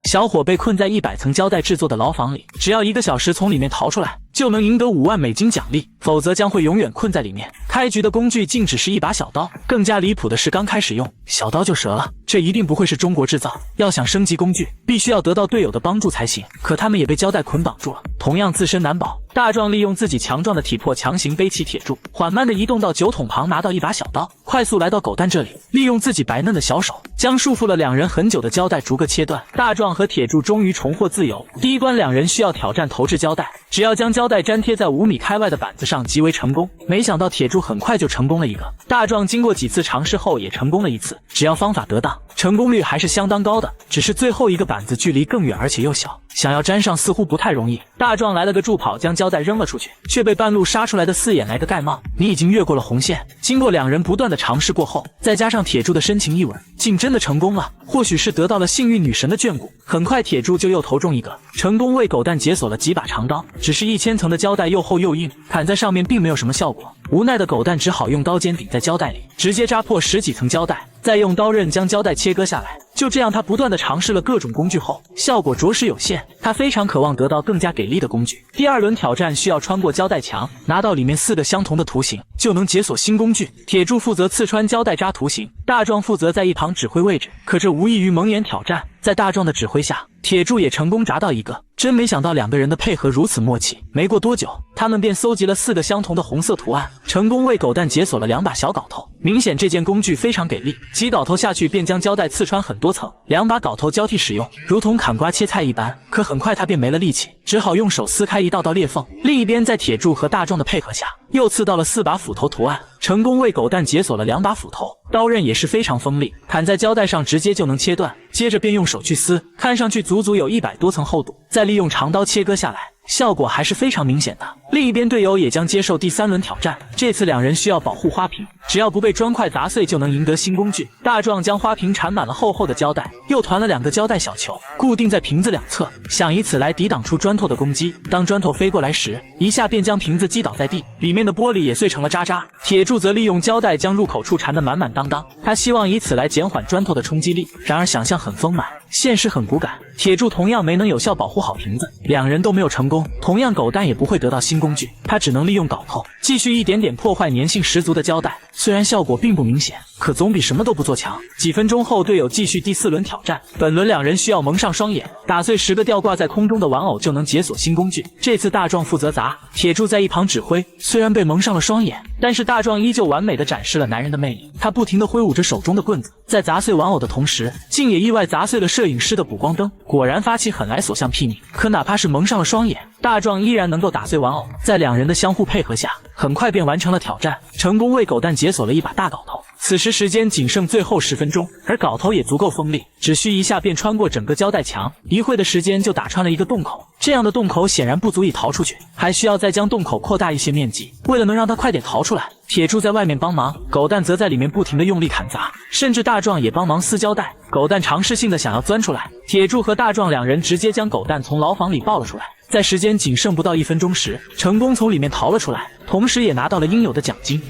小伙被困在100层胶带制作的牢房里，只要1个小时从里面逃出来，就能赢得5万美金奖励，否则将会永远困在里面。开局的工具竟只是一把小刀，更加离谱的是刚开始用小刀就折了，这一定不会是中国制造。要想升级工具，必须要得到队友的帮助才行，可他们也被胶带捆绑住了，同样自身难保。大壮利用自己强壮的体魄强行背起铁柱，缓慢地移动到酒桶旁，拿到一把小刀，快速来到狗蛋这里，利用自己白嫩的小手，将束缚了2人很久的胶带逐个切断。大壮和铁柱终于重获自由。第一关2人需要挑战投掷胶带，只要将胶带粘贴在5米开外的板子上即为成功。没想到铁柱很快就成功了一个，大壮经过几次尝试后也成功了1次，只要方法得当，成功率还是相当高的。只是最后一个板子距离更远而且又小，想要粘上似乎不太容易。大壮来了个助跑，将胶带扔了出去，却被半路杀出来的4眼来个盖帽，你已经越过了红线。经过2人不断的尝试过后，再加上铁柱的深情一吻，竟真的成功了。或许是得到了幸运女神的眷顾，很快铁柱就又投中一个，成功为狗蛋解锁了几把长刀。只是1000层的胶带又厚又硬，砍在上面并没有什么效果。无奈的狗蛋只好用刀尖顶在胶带里，直接扎破10几层胶带，再用刀刃将胶带切割下来。就这样，他不断的尝试了各种工具后，效果着实有限。他非常渴望得到更加给力的工具。第2轮挑战需要穿过胶带墙，拿到里面4个相同的图形，就能解锁新工具。铁柱负责刺穿胶带扎图形，大壮负责在一旁指挥位置。可这无异于蒙眼挑战，在大壮的指挥下，铁柱也成功扎到一个。真没想到2个人的配合如此默契。没过多久，他们便搜集了4个相同的红色图案，成功为狗蛋解锁了2把小镐头。明显这件工具非常给力，几镐头下去便将胶带刺穿很多层。2把镐头交替使用，如同砍瓜切菜一般。可很快他便没了力气，只好用手撕开一道道裂缝。另一边，在铁柱和大壮的配合下，又刺到了4把斧头图案，成功为狗蛋解锁了2把斧头。刀刃也是非常锋利，砍在胶带上直接就能切断。接着便用手去撕，看上去足足有100多层厚度，再利用长刀切割下来，效果还是非常明显的。另一边队友也将接受第3轮挑战，这次2人需要保护花瓶，只要不被砖块砸碎就能赢得新工具。大壮将花瓶缠满了厚厚的胶带，又团了2个胶带小球，固定在瓶子两侧，想以此来抵挡出砖头的攻击。当砖头飞过来时，一下便将瓶子击倒在地，里面的玻璃也碎成了渣渣。铁柱则利用胶带将入口处缠得满满当当，他希望以此来减缓砖头的冲击力。然而想象很丰满，现实很骨感，铁柱同样没能有效保护好瓶子，2人都没有成功。同样狗蛋也不会得到新工具，他只能利用镐头继续一点点破坏粘性十足的胶带。虽然效果并不明显，可总比什么都不做强。几分钟后，队友继续第4轮挑战。本轮2人需要蒙上双眼，打碎10个吊挂在空中的玩偶就能解锁新工具。这次大壮负责砸，铁柱在一旁指挥。虽然被蒙上了双眼，但是大壮依旧完美的展示了男人的魅力。他不停地挥舞着手中的棍子，在砸碎玩偶的同时，竟也意外砸碎了摄影师的补光灯。果然发起狠来所向披靡。可哪怕是蒙上了双眼，大壮依然能够打碎玩偶。在2人的相互配合下，很快便完成了挑战，成功为狗蛋解锁了1把大镐头。此时时间仅剩最后10分钟，而镐头也足够锋利，只需一下便穿过整个胶带墙，一会的时间就打穿了一个洞口。这样的洞口显然不足以逃出去，还需要再将洞口扩大一些面积。为了能让他快点逃出来，铁柱在外面帮忙，狗蛋则在里面不停地用力砍砸，甚至大壮也帮忙撕胶带。狗蛋尝试性的想要钻出来，铁柱和大壮2人直接将狗蛋从牢房里抱了出来。在时间仅剩不到1分钟时，成功从里面逃了出来，同时也拿到了应有的奖金。